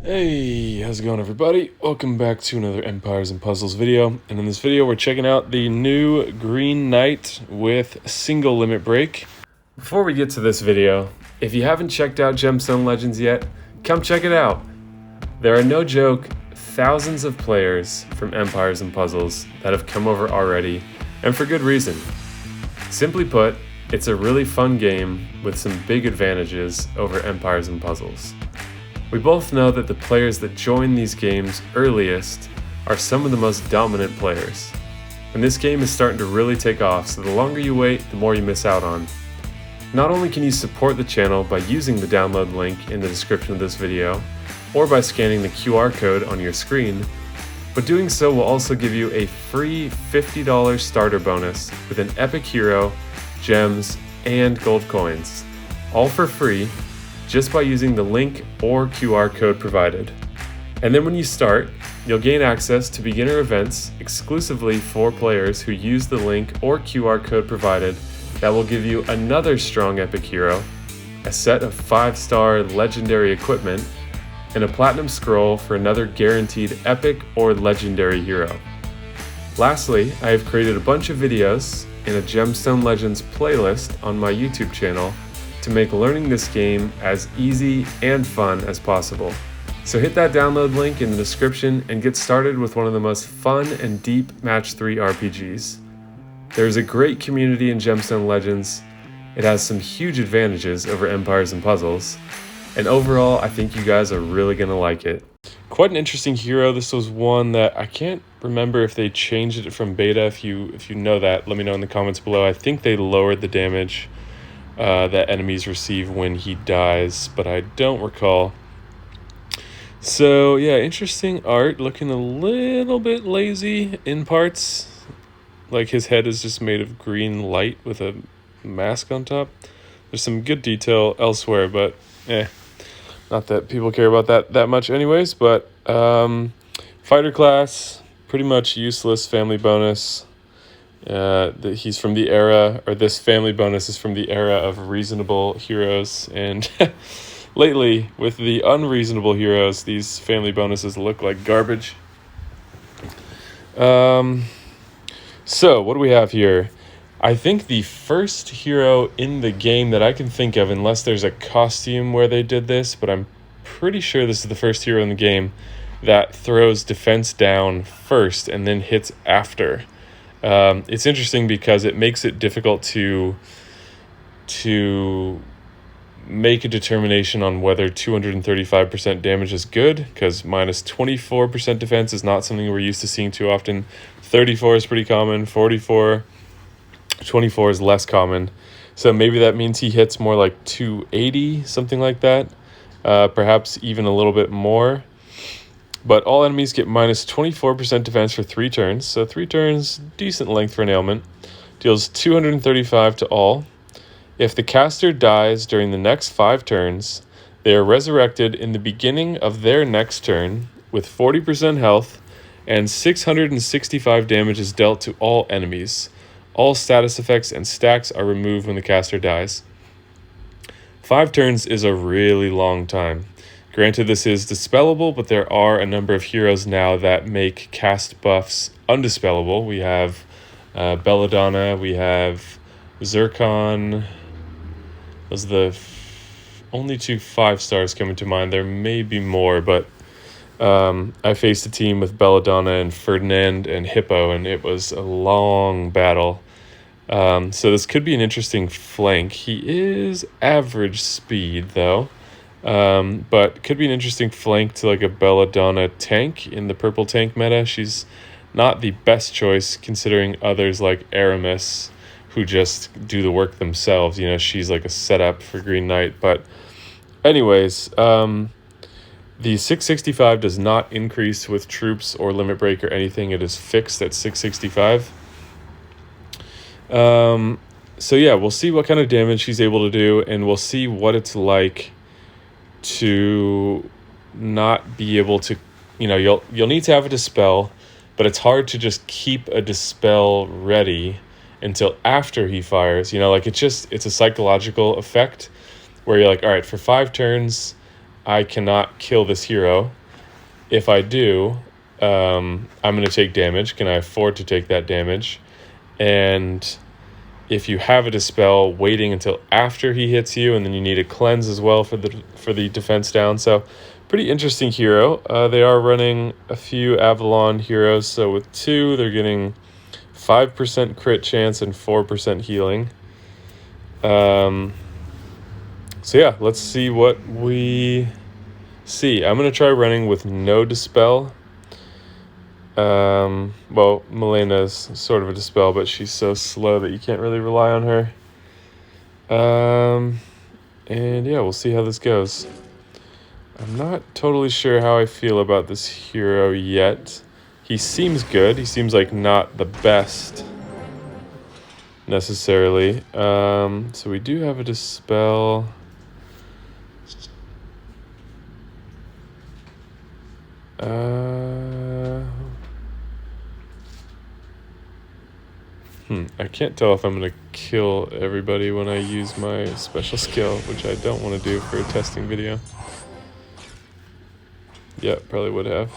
Hey, how's it going everybody? Welcome back to another Empires and Puzzles video. And in this video we're checking out the new Green Knight with single limit break. Before we get to this video, if you haven't checked out Gemstone Legends yet, come check it out. There are, no joke, thousands of players from Empires and Puzzles that have come over already, and for good reason. Simply put, it's a really fun game with some big advantages over Empires and Puzzles. We both know that the players that join these games earliest are some of the most dominant players. And this game is starting to really take off, so the longer you wait, the more you miss out on. Not only can you support the channel by using the download link in the description of this video, or by scanning the QR code on your screen, but doing so will also give you a free $50 starter bonus with an epic hero, gems, and gold coins, all for free, just by using the link or QR code provided. And then when you start, you'll gain access to beginner events exclusively for players who use the link or QR code provided that will give you another strong epic hero, a set of 5-star legendary equipment, and a platinum scroll for another guaranteed epic or legendary hero. Lastly, I have created a bunch of videos in a Gemstone Legends playlist on my YouTube channel to make learning this game as easy and fun as possible. So hit that download link in the description and get started with one of the most fun and deep Match 3 RPGs. There's a great community in Gemstone Legends, it has some huge advantages over Empires and Puzzles, and overall I think you guys are really going to like it. Quite an interesting hero. This was one that I can't remember if they changed it from beta. If you know that, let me know in the comments below. I think they lowered the damage that enemies receive when he dies, but I don't recall. So yeah, interesting art, looking a little bit lazy in parts. Like his head is just made of green light with a mask on top. There's some good detail elsewhere, but not that people care about that much anyways. But fighter class, pretty much useless family bonus. He's from the era, or this family bonus is from the era of reasonable heroes, and lately with the unreasonable heroes, these family bonuses look like garbage. So what do we have here? I think the first hero in the game that I can think of, unless there's a costume where they did this, but I'm pretty sure this is the first hero in the game that throws defense down first and then hits after. It's interesting because it makes it difficult to make a determination on whether 235% damage is good, because minus 24% defense is not something we're used to seeing too often. 34 is pretty common, 24 is less common. So maybe that means he hits more like 280, something like that, perhaps even a little bit more. But all enemies get minus 24% defense for 3 turns, so 3 turns, decent length for an ailment. Deals 235 to all. If the caster dies during the next 5 turns, they are resurrected in the beginning of their next turn with 40% health, and 665 damage is dealt to all enemies. All status effects and stacks are removed when the caster dies. 5 turns is a really long time. Granted, this is dispellable, but there are a number of heroes now that make cast buffs undispellable. We have Belladonna, we have Zircon. Those are the only 2 5-stars coming to mind. There may be more, but I faced a team with Belladonna and Ferdinand and Hippo, and it was a long battle. So this could be an interesting flank. He is average speed, though. But could be an interesting flank to like a Belladonna tank in the purple tank meta. She's not the best choice considering others like Aramis who just do the work themselves. You know, she's like a setup for Green Knight. But anyways, the 665 does not increase with troops or limit break or anything. It is fixed at 665. So yeah, we'll see what kind of damage he's able to do, and we'll see what it's like to not be able to, you know, you'll need to have a dispel, but it's hard to just keep a dispel ready until after he fires. You know, like it's a psychological effect where you're like, all right, for 5 turns I cannot kill this hero, If I do, I'm going to take damage. Can I afford to take that damage? And if you have a dispel, waiting until after he hits you, and then you need a cleanse as well for the defense down. So pretty interesting hero. They are running a few Avalon heroes. So with 2, they're getting 5% crit chance and 4% healing. So yeah, let's see what we see. I'm going to try running with no dispel. Well, Melena's sort of a dispel, but she's so slow that you can't really rely on her. And yeah, we'll see how this goes. I'm not totally sure how I feel about this hero yet. He seems good. He seems like not the best necessarily. So we do have a dispel. I can't tell if I'm going to kill everybody when I use my special skill, which I don't want to do for a testing video. Yeah, probably would have.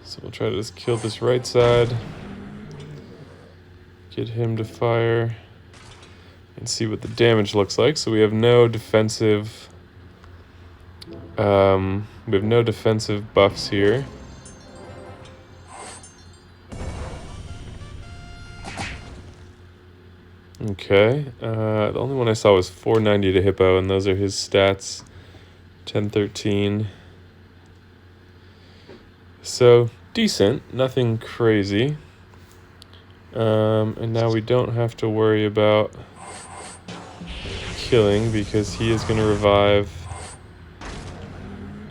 So we'll try to just kill this right side. Get him to fire. And see what the damage looks like. So we have no defensive... we have no defensive buffs here. Okay, the only one I saw was 490 to Hippo, and those are his stats, 1013. So, decent, nothing crazy. And now we don't have to worry about killing, because he is going to revive.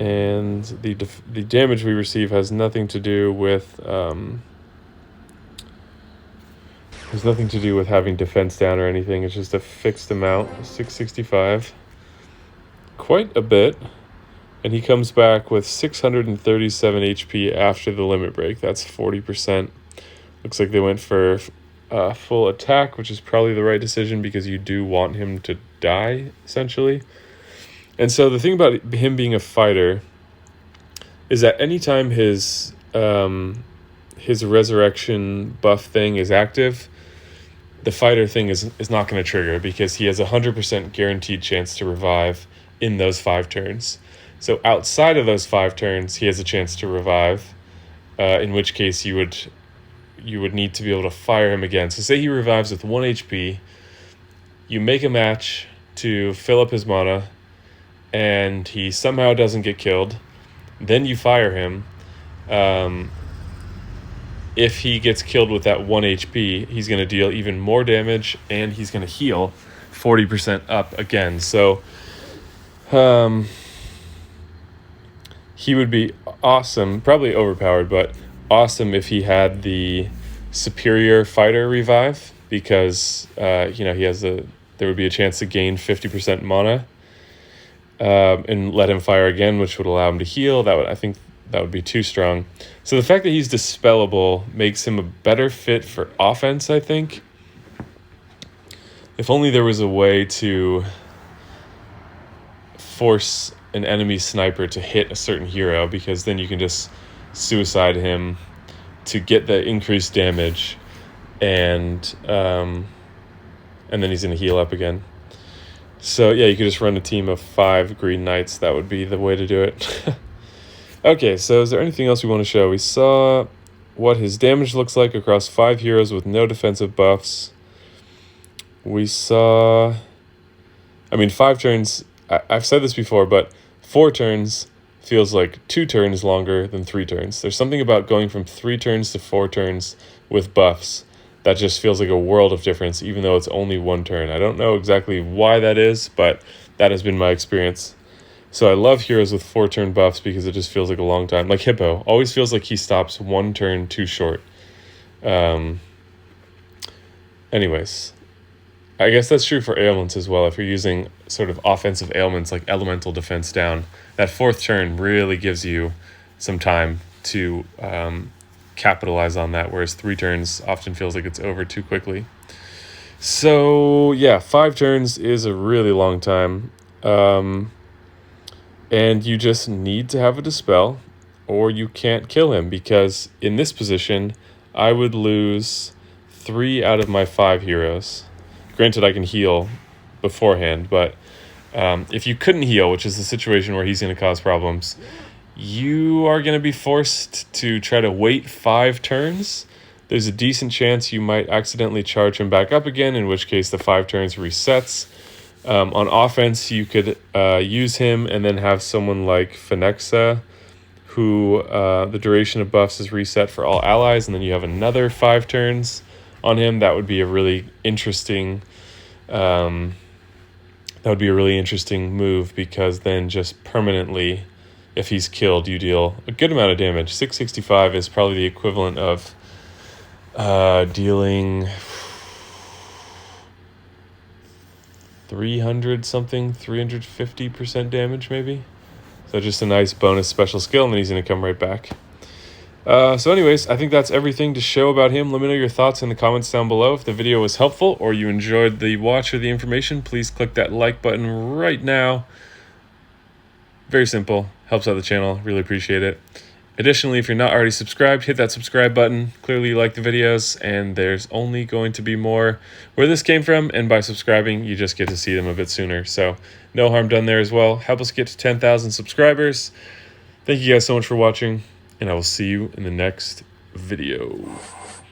And the damage we receive has nothing to do with... There's nothing to do with having defense down or anything. It's just a fixed amount, 665. Quite a bit. And he comes back with 637 HP after the limit break. That's 40%. Looks like they went for full attack, which is probably the right decision because you do want him to die, essentially. And so the thing about him being a fighter is that anytime his resurrection buff thing is active, the fighter thing is not going to trigger because he has a 100% guaranteed chance to revive in those 5 turns. So outside of those 5 turns, he has a chance to revive, in which case you would need to be able to fire him again. So say he revives with 1 HP, you make a match to fill up his mana, and he somehow doesn't get killed. Then you fire him. If he gets killed with that 1 HP, he's going to deal even more damage, and he's going to heal 40% up again. So he would be awesome, probably overpowered, but awesome if he had the superior fighter revive, because he has there would be a chance to gain 50% mana, and let him fire again, which would allow him to heal. I think that would be too strong. So the fact that he's dispellable makes him a better fit for offense, I think. If only there was a way to force an enemy sniper to hit a certain hero, because then you can just suicide him to get the increased damage, and then he's going to heal up again. So yeah, you could just run a team of 5 Green Knights. That would be the way to do it. Okay, so is there anything else we want to show? We saw what his damage looks like across 5 heroes with no defensive buffs. We saw... 5 turns... I've said this before, but 4 turns feels like 2 turns longer than 3 turns. There's something about going from 3 turns to 4 turns with buffs that just feels like a world of difference, even though it's only 1 turn. I don't know exactly why that is, but that has been my experience. So I love heroes with 4-turn buffs because it just feels like a long time. Like Hippo, always feels like he stops 1 turn too short. Anyways, I guess that's true for ailments as well. If you're using sort of offensive ailments like elemental defense down, that 4th turn really gives you some time to capitalize on that, whereas 3 turns often feels like it's over too quickly. So yeah, 5 turns is a really long time. and you just need to have a Dispel, or you can't kill him, because in this position, I would lose 3 out of my 5 heroes. Granted, I can heal beforehand, but if you couldn't heal, which is the situation where he's going to cause problems, you are going to be forced to try to wait 5 turns. There's a decent chance you might accidentally charge him back up again, in which case the 5 turns resets. On offense, you could use him and then have someone like Phenexa, who the duration of buffs is reset for all allies, and then you have another 5 turns on him. That would be a really interesting move, because then just permanently, if he's killed, you deal a good amount of damage. 665 is probably the equivalent of dealing 350% damage maybe. So just a nice bonus special skill, and then he's going to come right back. So anyways, I think that's everything to show about him. Let me know your thoughts in the comments down below. If the video was helpful or you enjoyed the watch or the information, please click that like button right now. Very simple. Helps out the channel. Really appreciate it. Additionally, if you're not already subscribed, hit that subscribe button. Clearly you like the videos, and there's only going to be more where this came from, and by subscribing, you just get to see them a bit sooner. So no harm done there as well. Help us get to 10,000 subscribers. Thank you guys so much for watching, and I will see you in the next video.